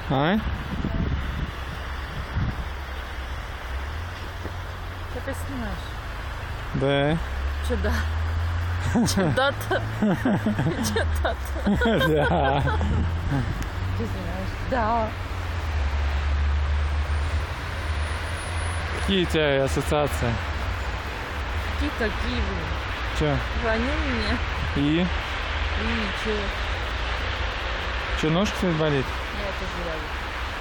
А? Ты опять снимаешь? Да. Че да? Че да-то? Че да-то? Да. Ты снимаешь? Да. Какие у тебя ассоциации? Какие, блин? Че? Звони мне. И? И че? Че, ножка стоит болит? Я тоже рядом.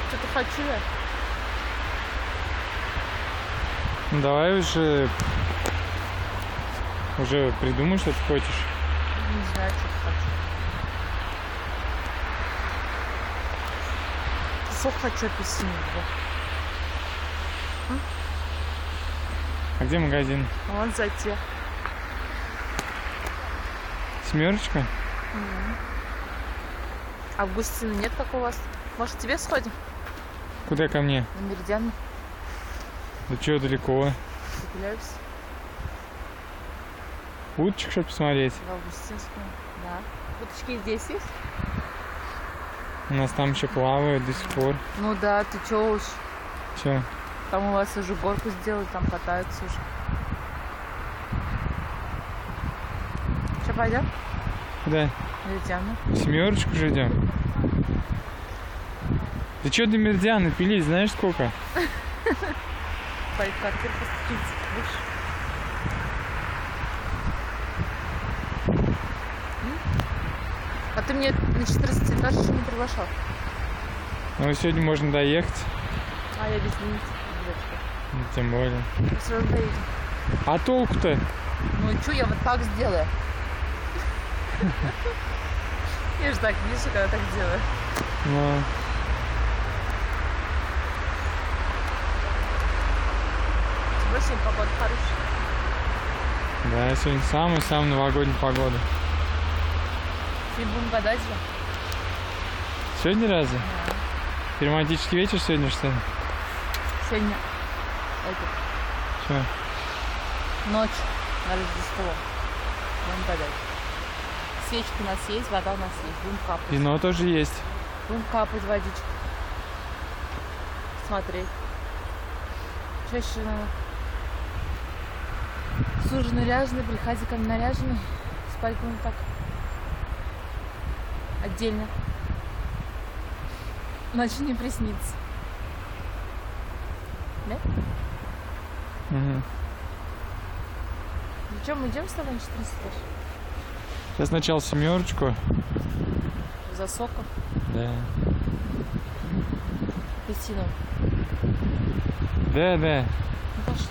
Что-то хочу я. Ну давай уже придумай, что ты хочешь. Не знаю, что хочу. Сок хочу апельсинового. А где магазин? Вон за те. Семерочка? Августины нет, как у вас? Может, тебе сходим? Куда ко мне? На Меридиан Да чё, далеко? прогуляемся. Уточек, что посмотреть? В Августинскую. Да. Уточки здесь есть? У нас там еще плавают до сих пор. Ну да, ты чё уж. Че? Там у вас уже горку сделали, там катаются уже. Что, пойдем? Куда? Меридиану. Семерочку же идем. Ты чё до Меридиана пилить, знаешь сколько? Пойдем квартиру поступить. Будешь? А ты мне на 14 этаж еще не приглашал. Ну сегодня можно доехать. А я без лимит. Ну, тем более. Мы все равно доедем. А толку-то? Ну и что, я вот так сделаю. Я же так вижу, когда так делаю. Ну, Тем более сегодня погода хорошая. да, сегодня самая новогодняя погода. Сегодня будем гадать же. Сегодня разве? Романтический вечер сегодня, что ли? Сегодня это, Че? ночь на Рождество. Будем гадать. Свечки у нас есть, вода у нас есть. Будем капать. Вино тоже есть. Будем капать водичку. Смотреть. Что еще надо? Суженый ряженый, приходи ко мне наряженный. Спать будем так. Отдельно. Ночью не приснится. Да? Угу. Ну что, мы идем с тобой на 14 этаж? Сейчас сначала семерочку. За соком. Да. Апельсином. Да. Ну пошли.